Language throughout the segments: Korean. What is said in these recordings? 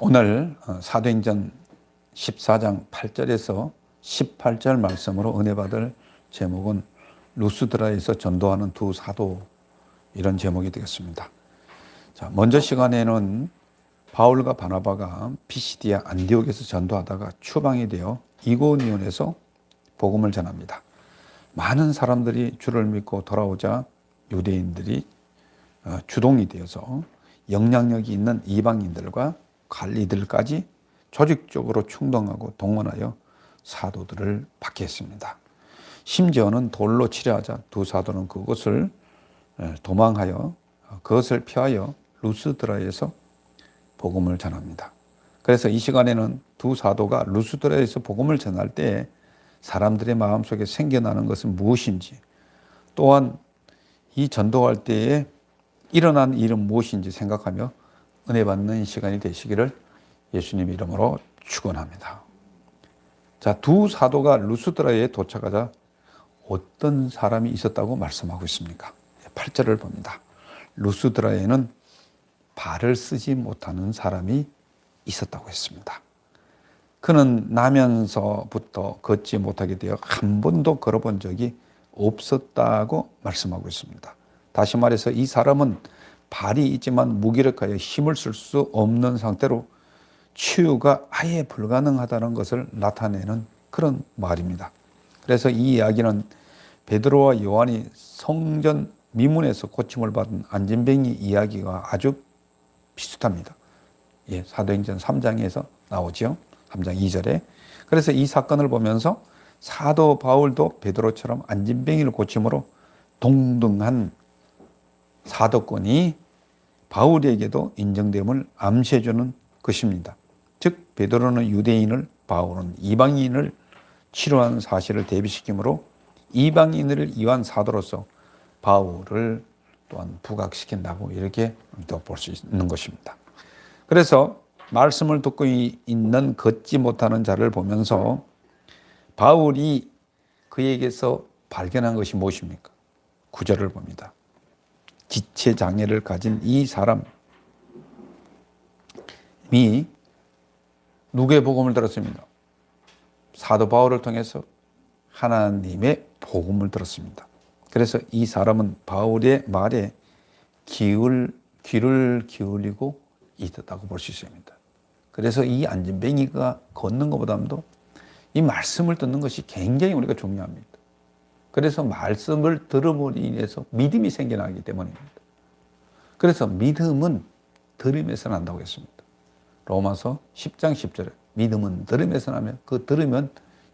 오늘 사도행전 14장 8절에서 18절 말씀으로 은혜 받을 제목은 루스드라에서 전도하는 두 사도, 이런 제목이 되겠습니다. 자, 먼저 시간에는 바울과 바나바가 피시디아 안디옥에서 전도하다가 추방이 되어 이고니온에서 복음을 전합니다. 많은 사람들이 주를 믿고 돌아오자 유대인들이 주동이 되어서 영향력이 있는 이방인들과 관리들까지 조직적으로 충동하고 동원하여 사도들을 박해했습니다. 심지어는 돌로 치려하자 두 사도는 그것을 도망하여 그것을 피하여 루스드라에서 복음을 전합니다. 그래서 이 시간에는 두 사도가 루스드라에서 복음을 전할 때 사람들의 마음속에 생겨나는 것은 무엇인지, 또한 이 전도할 때에 일어난 일은 무엇인지 생각하며 은혜 받는 시간이 되시기를 예수님 이름으로 축원합니다. 자, 두 사도가 루스드라에 도착하자 어떤 사람이 있었다고 말씀하고 있습니까? 8절을 봅니다. 루스드라에는 발을 쓰지 못하는 사람이 있었다고 했습니다. 그는 나면서부터 걷지 못하게 되어 한 번도 걸어본 적이 없었다고 말씀하고 있습니다. 다시 말해서 이 사람은 발이 있지만 무기력하여 힘을 쓸 수 없는 상태로 치유가 아예 불가능하다는 것을 나타내는 그런 말입니다. 그래서 이 이야기는 베드로와 요한이 성전 미문에서 고침을 받은 안진뱅이 이야기가 아주 비슷합니다. 예, 사도행전 3장에서 나오죠. 3장 2절에. 그래서 이 사건을 보면서 사도 바울도 베드로처럼 안진뱅이를 고침으로 동등한 사도권이 바울에게도 인정됨을 암시해주는 것입니다. 즉 베드로는 유대인을, 바울은 이방인을 치료한 사실을 대비시키므로 이방인을 위한 사도로서 바울을 또한 부각시킨다고 이렇게 또 볼 수 있는 것입니다. 그래서 말씀을 듣고 있는 걷지 못하는 자를 보면서 바울이 그에게서 발견한 것이 무엇입니까? 9절을 봅니다. 지체 장애를 가진 이 사람이 누구의 복음을 들었습니다? 사도 바울을 통해서 하나님의 복음을 들었습니다. 그래서 이 사람은 바울의 말에 귀를 기울이고 있었다고 볼 수 있습니다. 그래서 이 안진뱅이가 걷는 것보다도 이 말씀을 듣는 것이 굉장히 우리가 중요합니다. 그래서 말씀을 들음으로 인해서 믿음이 생겨나기 때문입니다. 그래서 믿음은 들음에서 난다고 했습니다. 로마서 10장 10절에 믿음은 들음에서 나며 그 들으면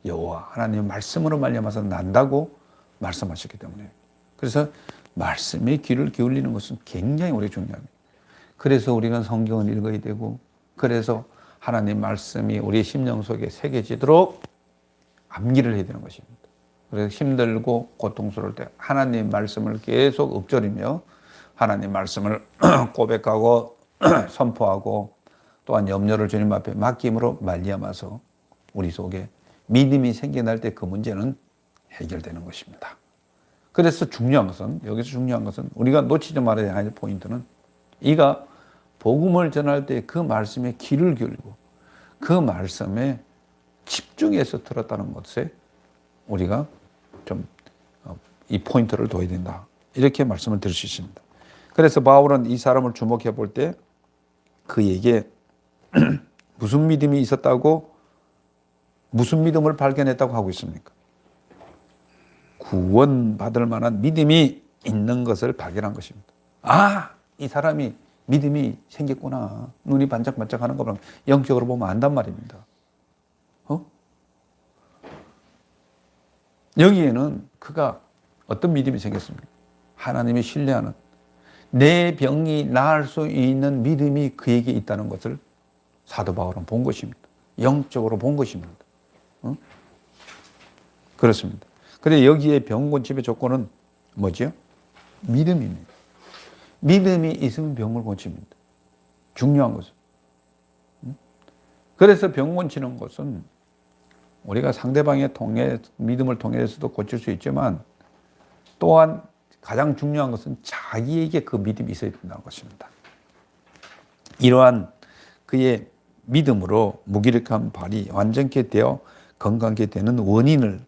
여호와 하나님의 말씀으로 말미암아서 난다고 말씀하셨기 때문에, 그래서 말씀에 귀를 기울이는 것은 굉장히 우리 중요합니다. 그래서 우리가 성경을 읽어야 되고, 그래서 하나님 말씀이 우리의 심령 속에 새겨지도록 암기를 해야 되는 것입니다. 그래서 힘들고 고통스러울 때 하나님 말씀을 계속 읊조리며 하나님 말씀을 고백하고 선포하고 또한 염려를 주님 앞에 맡김으로 말미암아서 우리 속에 믿음이 생겨날 때 그 문제는 해결되는 것입니다. 그래서 중요한 것은, 여기서 중요한 것은 우리가 놓치지 말아야 할 포인트는, 이가 복음을 전할 때 그 말씀에 귀를 기울이고 그 말씀에 집중해서 들었다는 것에 우리가 좀 이 포인트를 둬야 된다, 이렇게 말씀을 드릴 수 있습니다. 그래서 바울은 이 사람을 주목해 볼 때 그에게 무슨 믿음이 있었다고, 무슨 믿음을 발견했다고 하고 있습니까? 구원받을 만한 믿음이 있는 것을 발견한 것입니다. 아, 이 사람이 믿음이 생겼구나. 눈이 반짝반짝 하는 거랑 영적으로 보면 안단 말입니다. 여기에는 그가 어떤 믿음이 생겼습니까? 하나님이 신뢰하는, 내 병이 나을 수 있는 믿음이 그에게 있다는 것을 사도 바울은 본 것입니다. 영적으로 본 것입니다. 그렇습니다. 그래, 여기에 병 고침의 조건은 뭐죠? 믿음입니다. 믿음이 있으면 병을 고칩니다. 중요한 것은. 그래서 병 고치는 것은 우리가 상대방의 믿음을 통해서도 고칠 수 있지만, 또한 가장 중요한 것은 자기에게 그 믿음이 있어야 된다는 것입니다. 이러한 그의 믿음으로 무기력한 발이 완전케 되어 건강케 되는 원인을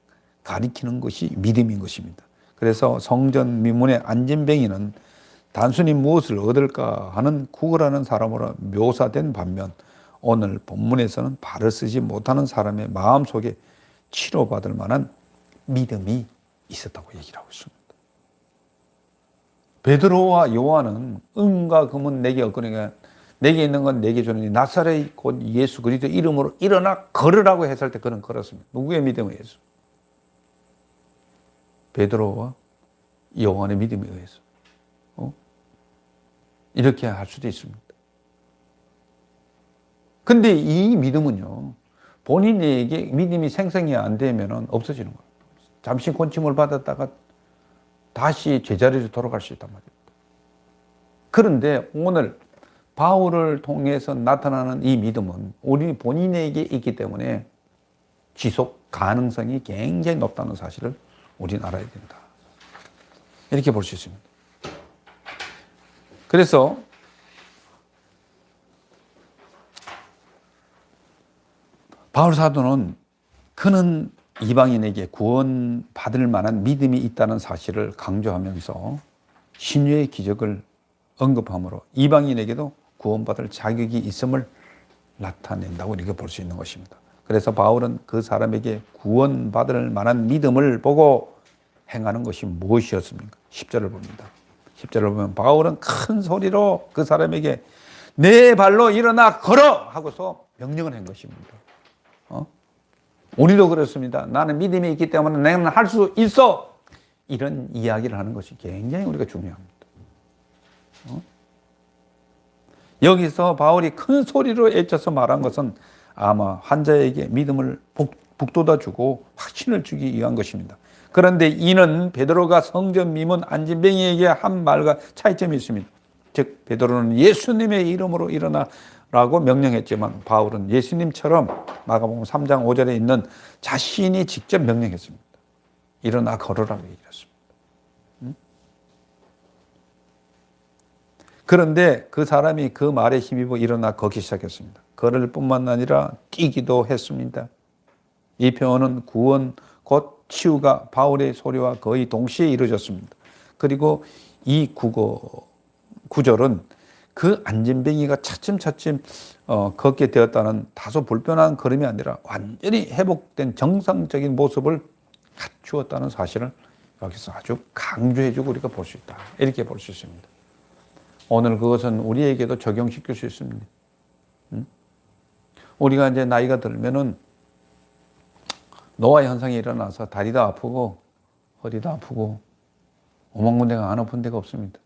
가리키는 것이 믿음인 것입니다. 그래서 성전 미문의 안진뱅이는 단순히 무엇을 얻을까 하는 구걸하는 사람으로 묘사된 반면 오늘 본문에서는 발을 쓰지 못하는 사람의 마음속에 치료받을 만한 믿음이 있었다고 얘기를 하고 있습니다. 베드로와 요한은 은과 금은 내게 없거니와 내게 있는 건 내게 주느니 나사렛 곧 예수 그리스도 이름으로 일어나 걸으라고 했을 때 그는 걸었습니다. 누구의 믿음에 의해서? 베드로와 요한의 믿음에 의해서. 이렇게 할 수도 있습니다. 근데 이 믿음은요, 본인에게 믿음이 생성이 안 되면 없어지는 거예요. 잠시 권침을 받았다가 다시 제자리로 돌아갈 수 있단 말입니다. 그런데 오늘 바울을 통해서 나타나는 이 믿음은 우리 본인에게 있기 때문에 지속 가능성이 굉장히 높다는 사실을 우리는 알아야 된다. 이렇게 볼 수 있습니다. 그래서 바울 사도는 그는 이방인에게 구원받을 만한 믿음이 있다는 사실을 강조하면서 신유의 기적을 언급함으로 이방인에게도 구원받을 자격이 있음을 나타낸다고 이렇게 볼 수 있는 것입니다. 그래서 바울은 그 사람에게 구원받을 만한 믿음을 보고 행하는 것이 무엇이었습니까? 10절을 봅니다. 10절을 보면 바울은 큰 소리로 그 사람에게 내 발로 일어나 걸어! 하고서 명령을 한 것입니다. 우리도 그렇습니다. 나는 믿음이 있기 때문에 나는 할 수 있어! 이런 이야기를 하는 것이 굉장히 우리가 중요합니다. 여기서 바울이 큰 소리로 외쳐서 말한 것은 아마 환자에게 믿음을 북돋아주고 확신을 주기 위한 것입니다. 그런데 이는 베드로가 성전 미문 안진뱅이에게 한 말과 차이점이 있습니다. 즉 베드로는 예수님의 이름으로 일어나라고 명령했지만 바울은 예수님처럼 마가복음 3장 5절에 있는 자신이 직접 명령했습니다. 일어나 걸으라고 얘기했습니다. 그런데 그 사람이 그 말에 힘입어 일어나 걷기 시작했습니다. 걸을 뿐만 아니라 뛰기도 했습니다. 이 표현은 구원 곧 치유가 바울의 소리와 거의 동시에 이루어졌습니다. 그리고 이 구절은 그 안진뱅이가 차츰차츰 걷게 되었다는 다소 불편한 걸음이 아니라 완전히 회복된 정상적인 모습을 갖추었다는 사실을 여기서 아주 강조해주고 우리가 볼 수 있다. 이렇게 볼 수 있습니다. 오늘 그것은 우리에게도 적용시킬 수 있습니다. 우리가 이제 나이가 들면은 노화 현상이 일어나서 다리도 아프고 허리도 아프고 오만군데가 안 아픈 데가 없습니다.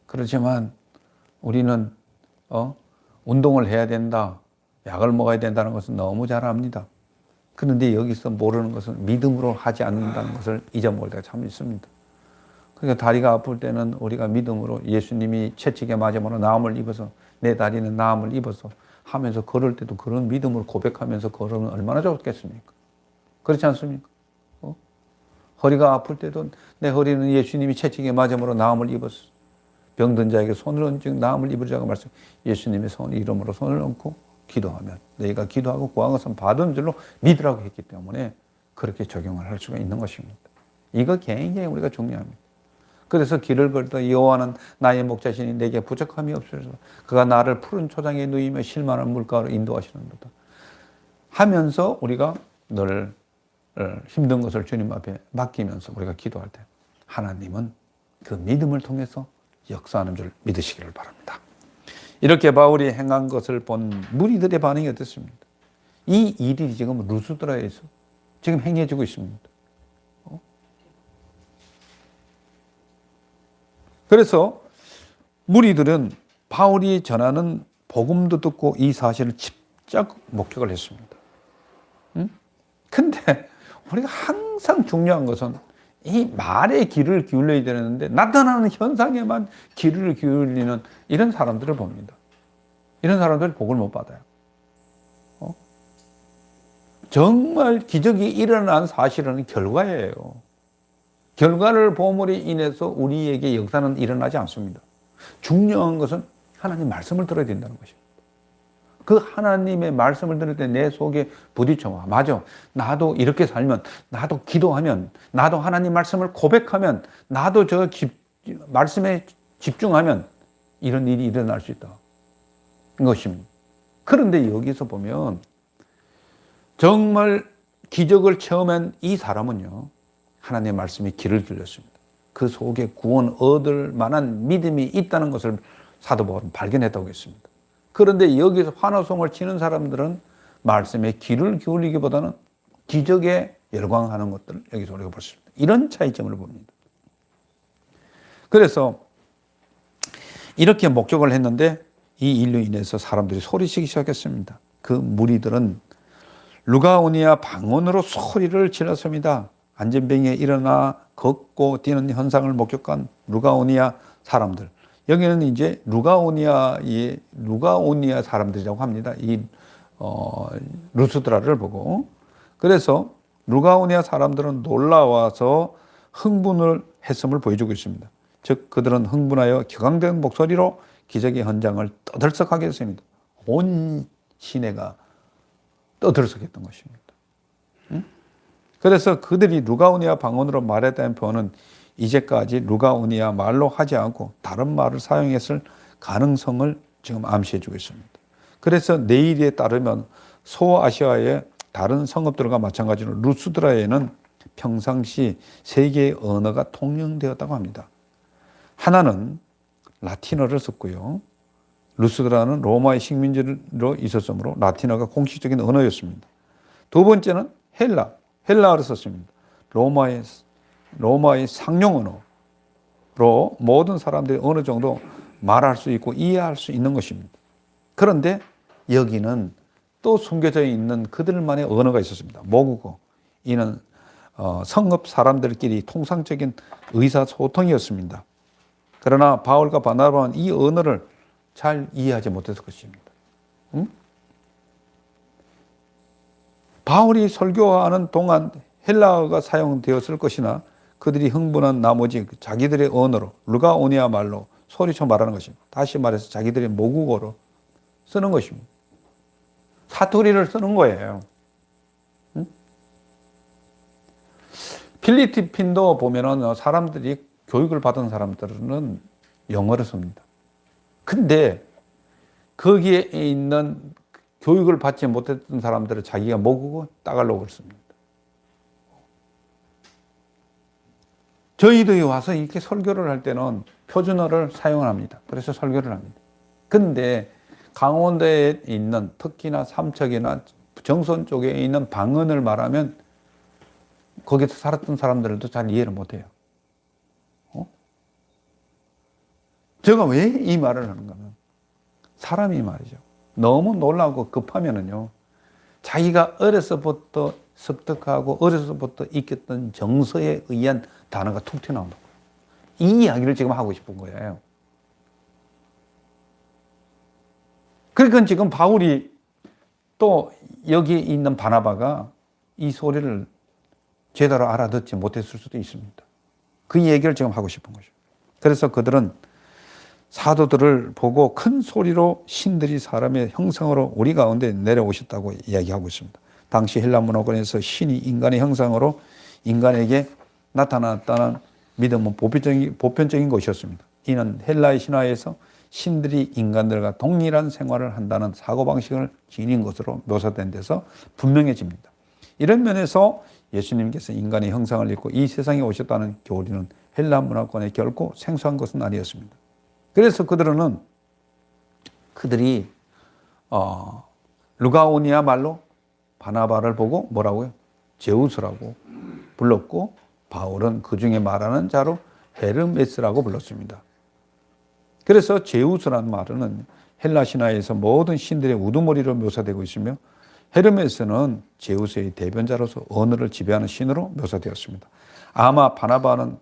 그렇지만 우리는 운동을 해야 된다, 약을 먹어야 된다는 것은 너무 잘 압니다. 그런데 여기서 모르는 것은 믿음으로 하지 않는다는 것을 잊어먹을 때가 참 있습니다. 그러니까 다리가 아플 때는 우리가 믿음으로 예수님이 채찍에 맞음으로 나음을 입어서 내 다리는 나음을 입어서 하면서 걸을 때도 그런 믿음으로 고백하면서 걸으면 얼마나 좋겠습니까? 그렇지 않습니까? 허리가 아플 때도 내 허리는 예수님이 채찍에 맞음으로 나음을 입었어. 병든 자에게 손을 얹어 나음을 입으자고 말씀. 예수님의 손 이름으로 손을 얹고 기도하면 너희가 기도하고 구한 것은 받은 줄로 믿으라고 했기 때문에 그렇게 적용을 할 수가 있는 것입니다. 이거 굉장히 우리가 중요합니다. 그래서 길을 걸다 여호와는 나의 목자시니 내게 부족함이 없으소서. 그가 나를 푸른 초장에 누이며 실만한 물가로 인도하시는도다 하면서 우리가 늘 힘든 것을 주님 앞에 맡기면서 우리가 기도할 때 하나님은 그 믿음을 통해서 역사하는 줄 믿으시기를 바랍니다. 이렇게 바울이 행한 것을 본 무리들의 반응이 어떻습니까? 이 일이 지금 루스드라에서 지금 행해지고 있습니다. 그래서 무리들은 바울이 전하는 복음도 듣고 이 사실을 집착 목격을 했습니다. 근데 우리가 항상 중요한 것은 이 말에 귀를 기울여야 되는데 나타나는 현상에만 귀를 기울이는 이런 사람들을 봅니다. 이런 사람들 복을 못 받아요. 정말 기적이 일어난 사실은 결과예요. 결과를 보므로 인해서 우리에게 역사는 일어나지 않습니다. 중요한 것은 하나님 말씀을 들어야 된다는 것입니다. 그 하나님의 말씀을 들을 때 내 속에 부딪혀와. 맞아. 나도 이렇게 살면, 나도 기도하면, 나도 하나님 말씀을 고백하면, 나도 말씀에 집중하면 이런 일이 일어날 수 있다. 것입니다. 그런데 여기서 보면 정말 기적을 체험한 이 사람은요, 하나님의 말씀이 길을 들렸습니다. 그 속에 구원 얻을 만한 믿음이 있다는 것을 사도 바울은 발견했다고 했습니다. 그런데 여기서 환호성을 치는 사람들은 말씀에 귀를 기울이기보다는 기적에 열광하는 것들을 여기서 우리가 볼 수 있습니다. 이런 차이점을 봅니다. 그래서 이렇게 목격을 했는데 이 일로 인해서 사람들이 소리치기 시작했습니다. 그 무리들은 루가오니아 방언으로 소리를 질렀습니다. 안전병에 일어나 걷고 뛰는 현상을 목격한 루가오니아 사람들. 여기는 이제 루가오니아 사람들이라고 합니다. 이 루스드라를 보고. 그래서 루가오니아 사람들은 놀라워서 흥분을 했음을 보여주고 있습니다. 즉 그들은 흥분하여 격앙된 목소리로 기적의 현장을 떠들썩하게 했습니다. 온 시내가 떠들썩했던 것입니다. 그래서 그들이 루가오니아 방언으로 말했다는 표현은 이제까지 루가오니아 말로 하지 않고 다른 말을 사용했을 가능성을 지금 암시해주고 있습니다. 그래서 내일에 따르면 소아시아의 다른 성읍들과 마찬가지로 루스드라에는 평상시 세 개의 언어가 통용되었다고 합니다. 하나는 라틴어를 썼고요. 루스드라는 로마의 식민지로 있었으므로 라틴어가 공식적인 언어였습니다. 두 번째는 헬라어를 썼습니다. 로마의 상용 언어로 모든 사람들이 어느 정도 말할 수 있고 이해할 수 있는 것입니다. 그런데 여기는 또 숨겨져 있는 그들만의 언어가 있었습니다. 모국어. 이는 성읍 사람들끼리 통상적인 의사소통이었습니다. 그러나 바울과 바나바는 이 언어를 잘 이해하지 못했을 것입니다. 바울이 설교하는 동안 헬라어가 사용되었을 것이나 그들이 흥분한 나머지 자기들의 언어로 루가오니아 말로 소리쳐 말하는 것입니다. 다시 말해서 자기들의 모국어로 쓰는 것입니다. 사투리를 쓰는 거예요. 필리핀도 보면은 사람들이 교육을 받은 사람들은 영어를 씁니다. 근데 거기에 있는 교육을 받지 못했던 사람들은 자기가 모국어 따갈로그를 씁니다. 저희들이 와서 이렇게 설교를 할 때는 표준어를 사용합니다. 그래서 설교를 합니다. 근데 강원도에 있는 특히나 삼척이나 정선 쪽에 있는 방언을 말하면 거기서 살았던 사람들도 잘 이해를 못해요. 제가 왜 이 말을 하는가 하면 사람이 말이죠. 너무 놀라고 급하면은요, 자기가 어려서부터 습득하고 어려서부터 익혔던 정서에 의한 단어가 툭 튀어나온다고. 이 이야기를 지금 하고 싶은 거예요. 그러니까 지금 바울이 또 여기 있는 바나바가 이 소리를 제대로 알아듣지 못했을 수도 있습니다. 그 얘기를 지금 하고 싶은 거죠. 그래서 그들은 사도들을 보고 큰 소리로 신들이 사람의 형상으로 우리 가운데 내려오셨다고 이야기하고 있습니다. 당시 헬라 문화권에서 신이 인간의 형상으로 인간에게 나타났다는 믿음은 보편적인 것이었습니다. 이는 헬라의 신화에서 신들이 인간들과 동일한 생활을 한다는 사고방식을 지닌 것으로 묘사된 데서 분명해집니다. 이런 면에서 예수님께서 인간의 형상을 입고 이 세상에 오셨다는 교리는 헬라 문화권에 결코 생소한 것은 아니었습니다. 그래서 그들이 루가오니아 말로 바나바를 보고 뭐라고요? 제우스라고 불렀고, 바울은 그 중에 말하는 자로 헤르메스라고 불렀습니다. 그래서 제우스라는 말은 헬라 신화에서 모든 신들의 우두머리로 묘사되고 있으며, 헤르메스는 제우스의 대변자로서 언어를 지배하는 신으로 묘사되었습니다. 아마 바나바는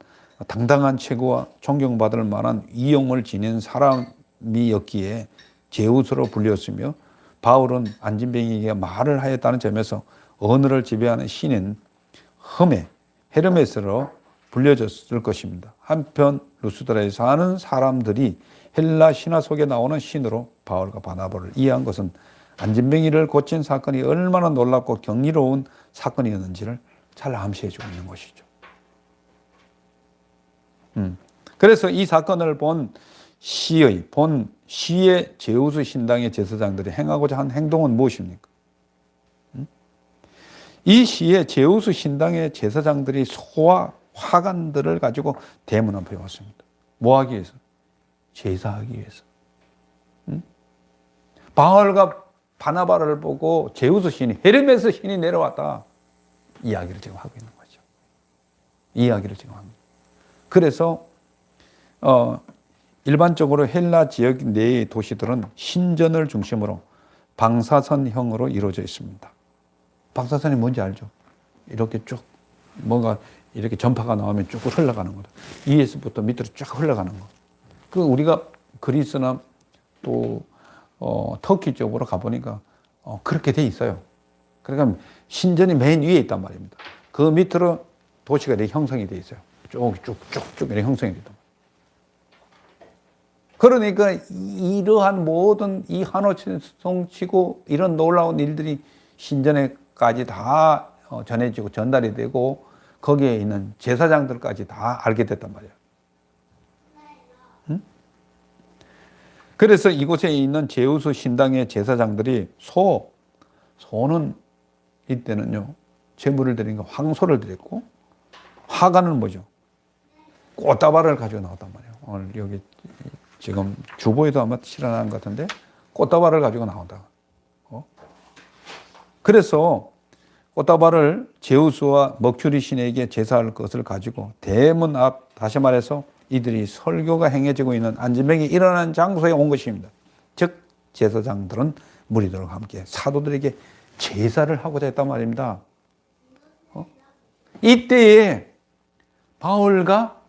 당당한 체구와 존경받을 만한 위용을 지닌 사람이었기에 제우스로 불렸으며, 바울은 안진뱅이에게 말을 하였다는 점에서 언어를 지배하는 신인 헤르메스로 불려졌을 것입니다. 한편 루스드라에 사는 사람들이 헬라 신화 속에 나오는 신으로 바울과 바나바를 이해한 것은 안진뱅이를 고친 사건이 얼마나 놀랍고 경이로운 사건이었는지를 잘 암시해주고 있는 것이죠. 그래서 이 사건을 본 시의 제우스 신당의 제사장들이 행하고자 한 행동은 무엇입니까? 이 시의 제우스 신당의 제사장들이 소와 화관들을 가지고 대문 앞에 왔습니다. 뭐 하기 위해서? 제사하기 위해서. 바울과 바나바를 보고 제우스 신이, 헤르메스 신이 내려왔다. 이야기를 지금 하고 있는 거죠. 이야기를 지금 합니다. 그래서 일반적으로 헬라 지역 내의 도시들은 신전을 중심으로 방사선형으로 이루어져 있습니다. 방사선이 뭔지 알죠? 이렇게 쭉 뭔가 이렇게 전파가 나오면 쭉 흘러가는 거다. 위에서부터 밑으로 쭉 흘러가는 거. 그 우리가 그리스나 또 터키 쪽으로 가보니까 그렇게 돼 있어요. 그러니까 신전이 맨 위에 있단 말입니다. 그 밑으로 도시가 이렇게 형성이 돼 있어요. 쭉쭉쭉쭉 이렇게 형성이 됐단 말이에요. 그러니까 이러한 모든 이 한옥성치고 이런 놀라운 일들이 신전에까지 다 전해지고 전달이 되고 거기에 있는 제사장들까지 다 알게 됐단 말이에요. 그래서 이곳에 있는 제우스 신당의 제사장들이 소는 이때는요 제물을 드리는 거 황소를 드렸고, 화관은 뭐죠? 꽃다발을 가지고 나왔단 말이에요. 오늘 여기 지금 주보에도 아마 실어난 것 같은데 꽃다발을 가지고 나온다. 그래서 꽃다발을 제우스와 머큐리 신에게 제사할 것을 가지고 대문 앞, 다시 말해서 이들이 설교가 행해지고 있는 안진뱅이 일어나는 장소에 온 것입니다. 즉 제사장들은 무리들과 함께 사도들에게 제사를 하고자 했단 말입니다. 이때에 바울과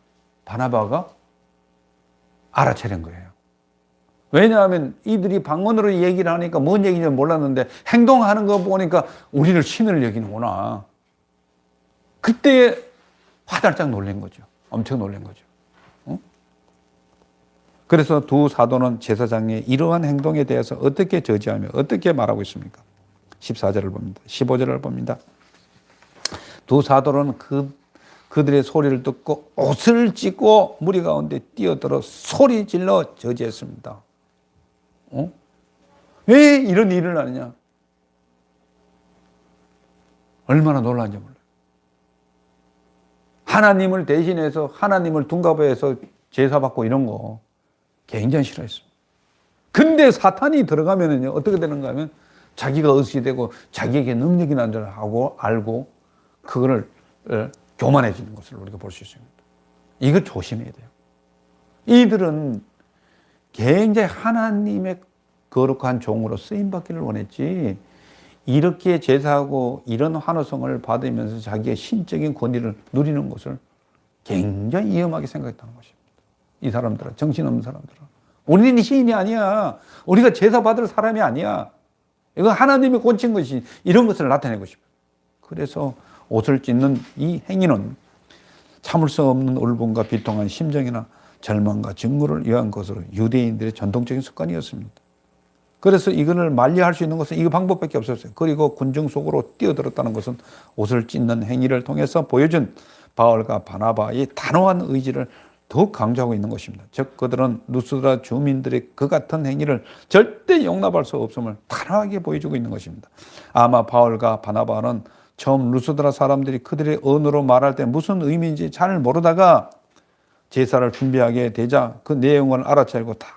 바나바가 알아차린 거예요. 왜냐하면 이들이 방언으로 얘기를 하니까 뭔 얘기인지 몰랐는데 행동하는 거 보니까 우리를 신을 여기는구나. 그때 화들짝 놀란 거죠. 엄청 놀란 거죠. 그래서 두 사도는 제사장의 이러한 행동에 대해서 어떻게 저지하며 어떻게 말하고 있습니까? 14절을 봅니다. 15절을 봅니다. 두 사도는 그들의 소리를 듣고 옷을 찢고 무리 가운데 뛰어들어 소리 질러 저지했습니다. 왜 이런 일을 하느냐? 얼마나 놀라운지 몰라요. 하나님을 대신해서 하나님을 둔갑해서 제사받고 이런 거 굉장히 싫어했습니다. 근데 사탄이 들어가면은요 어떻게 되는가 하면 자기가 의식이 되고 자기에게 능력이 난 줄 알고 그거를 교만해지는 것을 우리가 볼 수 있습니다. 이거 조심해야 돼요. 이들은 굉장히 하나님의 거룩한 종으로 쓰임받기를 원했지, 이렇게 제사하고 이런 환호성을 받으면서 자기의 신적인 권위를 누리는 것을 굉장히 위험하게 생각했다는 것입니다. 이 사람들은, 정신없는 사람들은. 우리는 시인이 아니야. 우리가 제사 받을 사람이 아니야. 이건 하나님이 고친 것이 이런 것을 나타내고 싶어요. 그래서 옷을 찢는 이 행위는 참을 수 없는 울분과 비통한 심정이나 절망과 증오를 위한 것으로 유대인들의 전통적인 습관이었습니다. 그래서 이거를 만리할 수 있는 것은 이 방법밖에 없었어요. 그리고 군중 속으로 뛰어들었다는 것은 옷을 찢는 행위를 통해서 보여준 바울과 바나바의 단호한 의지를 더욱 강조하고 있는 것입니다. 즉 그들은 루스드라 주민들의 그 같은 행위를 절대 용납할 수 없음을 단호하게 보여주고 있는 것입니다. 아마 바울과 바나바는 처음 루스드라 사람들이 그들의 언어로 말할 때 무슨 의미인지 잘 모르다가 제사를 준비하게 되자 그 내용을 알아차리고 다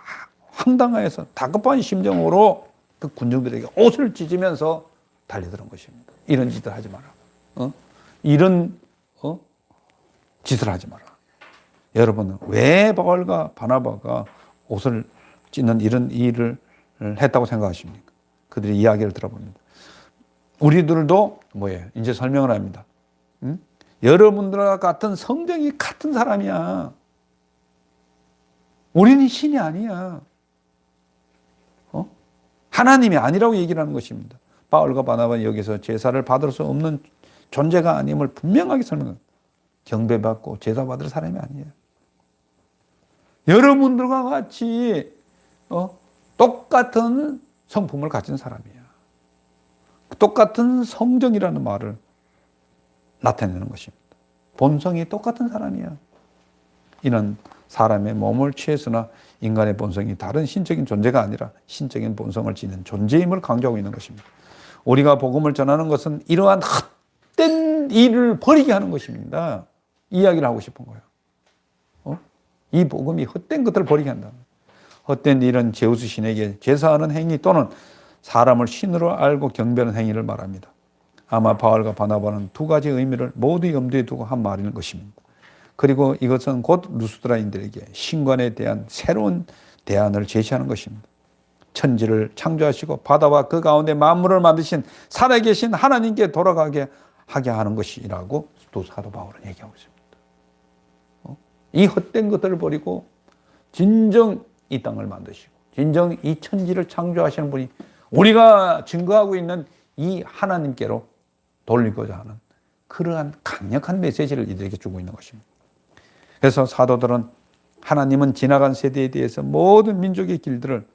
황당해서 다급한 심정으로 그 군중들에게 옷을 찢으면서 달려드는 것입니다. 이런 짓을 하지 마라. 이런 짓을 하지 마라. 여러분은 왜 바울과 바나바가 옷을 찢는 이런 일을 했다고 생각하십니까? 그들의 이야기를 들어봅니다. 우리들도 뭐예요? 이제 설명을 합니다. 여러분들과 같은 성정이 같은 사람이야. 우리는 신이 아니야. 하나님이 아니라고 얘기를 하는 것입니다. 바울과 바나바는 여기서 제사를 받을 수 없는 존재가 아님을 분명하게 설명합니다. 경배받고 제사받을 사람이 아니에요. 여러분들과 같이 똑같은 성품을 가진 사람이야. 똑같은 성정이라는 말을 나타내는 것입니다. 본성이 똑같은 사람이야. 이는 사람의 몸을 취해서나 인간의 본성이 다른 신적인 존재가 아니라 신적인 본성을 지닌 존재임을 강조하고 있는 것입니다. 우리가 복음을 전하는 것은 이러한 헛된 일을 버리게 하는 것입니다. 이야기를 하고 싶은 거예요. 이 복음이 헛된 것들을 버리게 한다. 헛된 일은 제우스 신에게 제사하는 행위 또는 사람을 신으로 알고 경배하는 행위를 말합니다. 아마 바울과 바나바는 두 가지 의미를 모두 염두에 두고 한 말인 것입니다. 그리고 이것은 곧 루스드라인들에게 신관에 대한 새로운 대안을 제시하는 것입니다. 천지를 창조하시고 바다와 그 가운데 만물을 만드신 살아계신 하나님께 돌아가게 하게 하는 것이라고 또 사도 바울은 얘기하고 있습니다. 이 헛된 것들을 버리고 진정 이 땅을 만드시고 진정 이 천지를 창조하시는 분이 우리가 증거하고 있는 이 하나님께로 돌리고자 하는 그러한 강력한 메시지를 이들에게 주고 있는 것입니다. 그래서 사도들은 하나님은 지나간 세대에 대해서 모든 민족의 길들을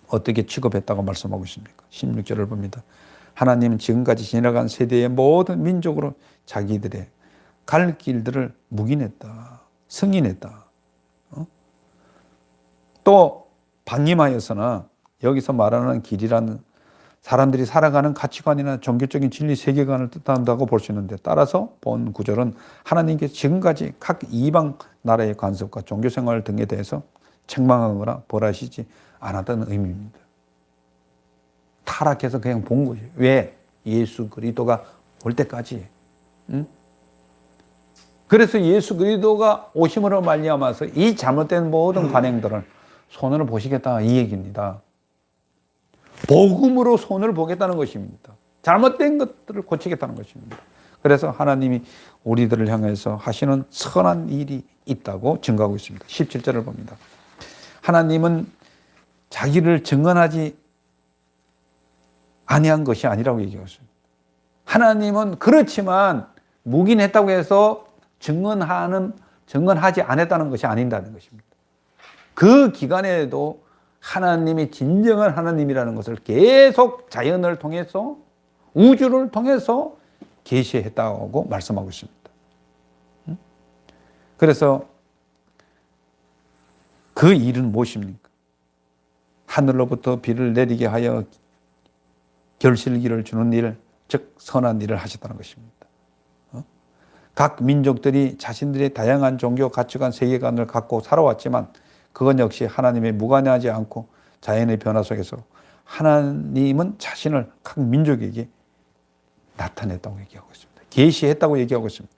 어떻게 취급했다고 말씀하고 있습니까? 16절을 봅니다. 하나님은 지금까지 지나간 세대의 모든 민족으로 자기들의 갈 길들을 묵인했다. 승인했다. 또 방임하여서나 여기서 말하는 길이라는 사람들이 살아가는 가치관이나 종교적인 진리 세계관을 뜻한다고 볼 수 있는데 따라서 본 구절은 하나님께서 지금까지 각 이방 나라의 관습과 종교 생활 등에 대해서 책망하거나 벌하시지 않았다는 의미입니다. 타락해서 그냥 본 것이에요. 왜? 예수 그리스도가 올 때까지. 그래서 예수 그리스도가 오심으로 말미암아서 이 잘못된 모든 관행들을 손으로 보시겠다 이 얘기입니다. 복음으로 손을 보겠다는 것입니다. 잘못된 것들을 고치겠다는 것입니다. 그래서 하나님이 우리들을 향해서 하시는 선한 일이 있다고 증거하고 있습니다. 17절을 봅니다. 하나님은 자기를 증언하지 아니한 것이 아니라고 얘기하고 있습니다. 하나님은 그렇지만 묵인했다고 해서 증언하지 않았다는 것이 아닌다는 것입니다. 그 기간에도 하나님이 진정한 하나님이라는 것을 계속 자연을 통해서 우주를 통해서 계시했다고 말씀하고 있습니다. 그래서 그 일은 무엇입니까? 하늘로부터 비를 내리게 하여 결실기를 주는 일, 즉 선한 일을 하셨다는 것입니다. 각 민족들이 자신들의 다양한 종교, 가치관, 세계관을 갖고 살아왔지만 그건 역시 하나님에 무관하지 않고 자연의 변화 속에서 하나님은 자신을 각 민족에게 나타냈다고 얘기하고 있습니다. 계시했다고 얘기하고 있습니다.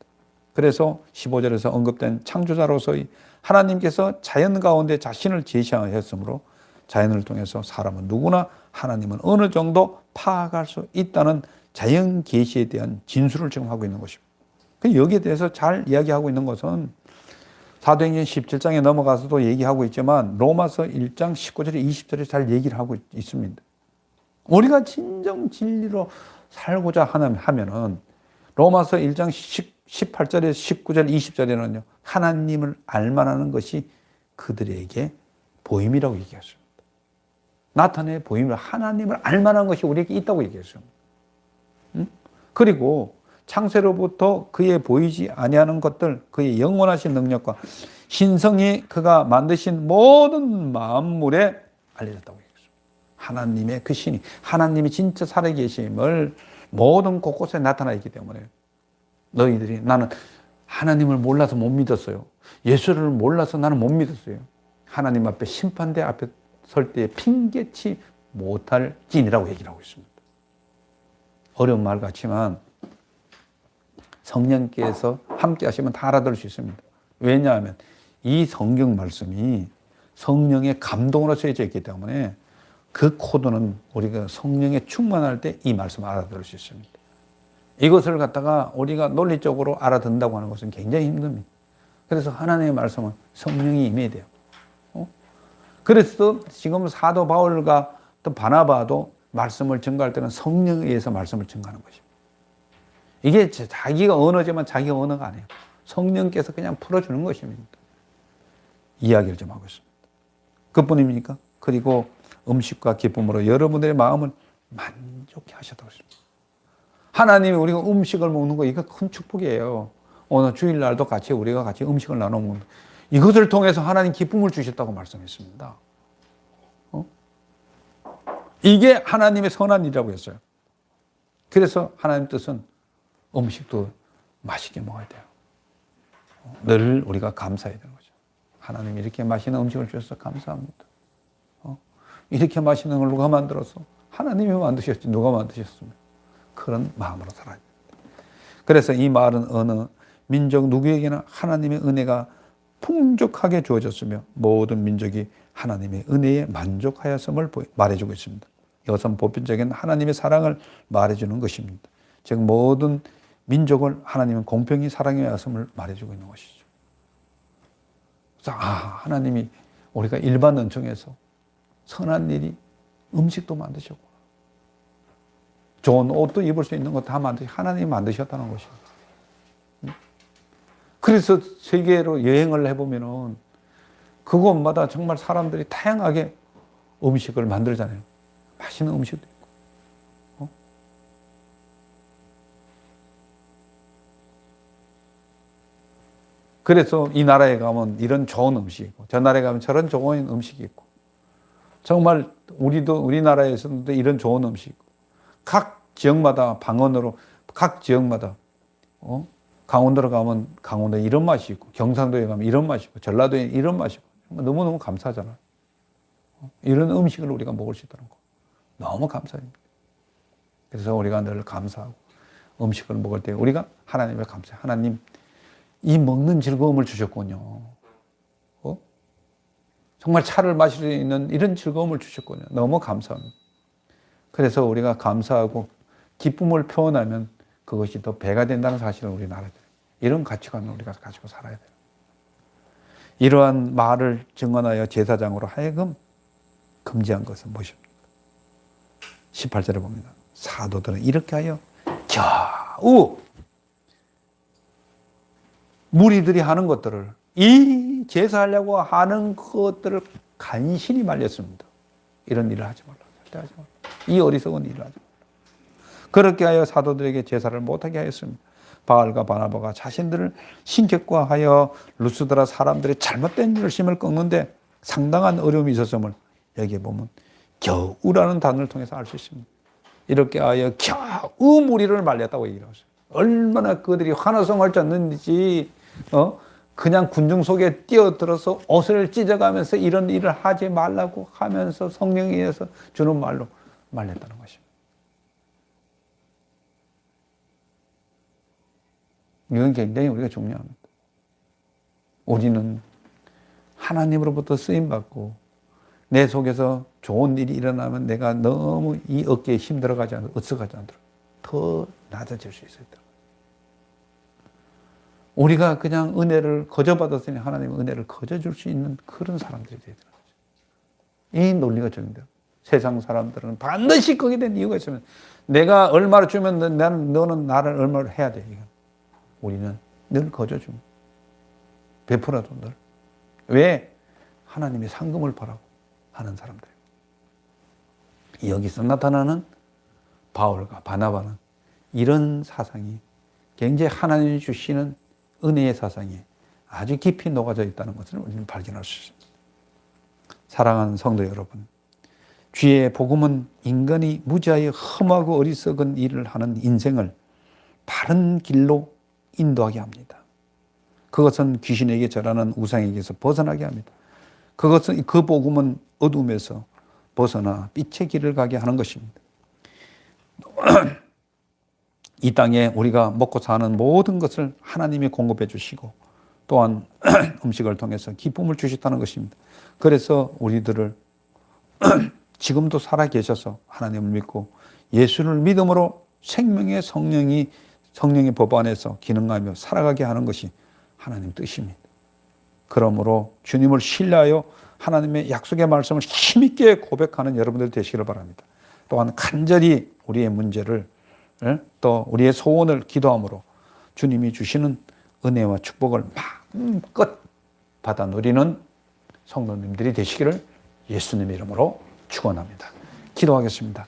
그래서 15절에서 언급된 창조자로서의 하나님께서 자연 가운데 자신을 제시하셨으므로 자연을 통해서 사람은 누구나 하나님은 어느 정도 파악할 수 있다는 자연 계시에 대한 진술을 지금 하고 있는 것입니다. 여기에 대해서 잘 이야기하고 있는 것은 사도행전 17장에 넘어가서도 얘기하고 있지만 로마서 1장 19절에 20절에 잘 얘기를 하고 있습니다. 우리가 진정 진리로 살고자 하면은 로마서 1장 18절에 19절 20절에는요. 하나님을 알만하는 것이 그들에게 보임이라고 얘기했습니다. 나타내 보임을 하나님을 알만한 것이 우리에게 있다고 얘기했습니다. 그리고 창세로부터 그의 보이지 아니하는 것들, 그의 영원하신 능력과 신성이 그가 만드신 모든 만물에 알려졌다고 얘기했습니다. 하나님의 그 신이, 하나님이 진짜 살아계심을 모든 곳곳에 나타나 있기 때문에 너희들이 나는 하나님을 몰라서 못 믿었어요. 예수를 몰라서 나는 못 믿었어요. 하나님 앞에 심판대 앞에 설 때 핑계치 못할 찐이라고 얘기를 하고 있습니다. 어려운 말 같지만 성령께서 함께 하시면 다 알아들을 수 있습니다. 왜냐하면 이 성경 말씀이 성령의 감동으로 쓰여져 있기 때문에 그 코드는 우리가 성령에 충만할 때 이 말씀을 알아들을 수 있습니다. 이것을 갖다가 우리가 논리적으로 알아듣는다고 하는 것은 굉장히 힘듭니다. 그래서 하나님의 말씀은 성령이 임해야 돼요. 그래서 지금 사도 바울과 또 바나바도 말씀을 증거할 때는 성령에 의해서 말씀을 증거하는 것입니다. 이게 자기가 언어지만 자기가 언어가 아니에요. 성령께서 그냥 풀어주는 것입니다. 이야기를 좀 하고 있습니다. 그뿐입니까? 그리고 음식과 기쁨으로 여러분들의 마음을 만족해 하셨다고 했습니다. 하나님이 우리가 음식을 먹는 거 이거 큰 축복이에요. 오늘 주일날도 우리가 같이 음식을 나눠 먹는 이것을 통해서 하나님 기쁨을 주셨다고 말씀했습니다. 이게 하나님의 선한 일이라고 했어요. 그래서 하나님 뜻은 음식도 맛있게 먹어야 돼요. 늘 우리가 감사해야 되는 거죠. 하나님이 이렇게 맛있는 음식을 주셔서 감사합니다. 이렇게 맛있는 걸 누가 만들었어? 하나님이 만드셨지 누가 만드셨습니까? 그런 마음으로 살아야 됩니다. 그래서 이 말은 어느 민족 누구에게나 하나님의 은혜가 풍족하게 주어졌으며 모든 민족이 하나님의 은혜에 만족하였음을 말해주고 있습니다. 이것은 보편적인 하나님의 사랑을 말해주는 것입니다. 즉 모든 민족을 하나님은 공평히 사랑해 왔음을 말해주고 있는 것이죠. 그래서 하나님이 우리가 일반 은총에서 선한 일이 음식도 만드셨고 좋은 옷도 입을 수 있는 거 다 하나님이 만드셨다는 것입니다. 그래서 세계로 여행을 해보면은 그곳마다 정말 사람들이 다양하게 음식을 만들잖아요. 맛있는 음식도 있고. 그래서 이 나라에 가면 이런 좋은 음식이 있고 저 나라에 가면 저런 좋은 음식이 있고 정말 우리나라에서도 이런 좋은 음식이 있고 각 지역마다 방언으로 각 지역마다 강원도로 가면 강원도에 이런 맛이 있고 경상도에 가면 이런 맛이 있고 전라도에 이런 맛이 있고 너무너무 감사하잖아요. 이런 음식을 우리가 먹을 수 있다는 거 너무 감사합니다. 그래서 우리가 늘 감사하고 음식을 먹을 때 우리가 하나님을 감사해요. 하나님 이 먹는 즐거움을 주셨군요. 정말 차를 마실 수 있는 이런 즐거움을 주셨군요. 너무 감사합니다. 그래서 우리가 감사하고 기쁨을 표현하면 그것이 더 배가 된다는 사실을 우리는 알아야 돼요. 이런 가치관을 우리가 가지고 살아야 돼요. 이러한 말을 증언하여 제사장으로 하여금 금지한 것은 무엇입니까? 18절에 봅니다. 사도들은 이렇게 하여 겨우 무리들이 하는 것들을 이 제사하려고 하는 것들을 간신히 말렸습니다. 이런 일을 하지 말라. 절대 하지 말라. 이 어리석은 일을 하지 말라. 그렇게 하여 사도들에게 제사를 못하게 하였습니다. 바울과 바나바가 자신들을 신격화하여 루스드라 사람들의 잘못된 열심을 꺾는데 상당한 어려움이 있었음을 여기에 보면 겨우라는 단어를 통해서 알 수 있습니다. 이렇게 하여 겨우 무리를 말렸다고 얘기를 하셨어요. 얼마나 그들이 환호성을 쳤는지 그냥 군중 속에 뛰어들어서 옷을 찢어가면서 이런 일을 하지 말라고 하면서 성령에 의해서 주는 말로 말렸다는 것입니다. 이건 굉장히 우리가 중요합니다. 우리는 하나님으로부터 쓰임받고 내 속에서 좋은 일이 일어나면 내가 너무 이 어깨에 힘들어가지 않도록 어떡하지 않도록 더 낮아질 수 있어야 돼요. 우리가 그냥 은혜를 거저받았으니 하나님은 은혜를 거저줄 수 있는 그런 사람들이 되야 되는 거죠. 이 논리가 적용돼요. 세상 사람들은 반드시 거기에 대한 이유가 있으면 내가 얼마를 주면 너는 나를 얼마를 해야 돼. 이건. 우리는 늘 거저줍니다. 베풀어도 늘. 왜? 하나님의 상금을 바라고 하는 사람들. 여기서 나타나는 바울과 바나바는 이런 사상이 굉장히 하나님이 주시는 은혜의 사상이 아주 깊이 녹아져 있다는 것을 우리는 발견할 수 있습니다. 사랑하는 성도 여러분, 주의 복음은 인간이 무지하게 험하고 어리석은 일을 하는 인생을 바른 길로 인도하게 합니다. 그것은 귀신에게 절하는 우상에게서 벗어나게 합니다. 그것은 그 복음은 어둠에서 벗어나 빛의 길을 가게 하는 것입니다. 이 땅에 우리가 먹고 사는 모든 것을 하나님이 공급해 주시고 또한 음식을 통해서 기쁨을 주셨다는 것입니다. 그래서 우리들을 지금도 살아 계셔서 하나님을 믿고 예수를 믿음으로 생명의 성령의 법 안에서 기능하며 살아가게 하는 것이 하나님 뜻입니다. 그러므로 주님을 신뢰하여 하나님의 약속의 말씀을 힘있게 고백하는 여러분들 되시기를 바랍니다. 또한 간절히 우리의 문제를 또 우리의 소원을 기도함으로 주님이 주시는 은혜와 축복을 마음껏 받아 누리는 성도님들이 되시기를 예수님의 이름으로 축원합니다. 기도하겠습니다.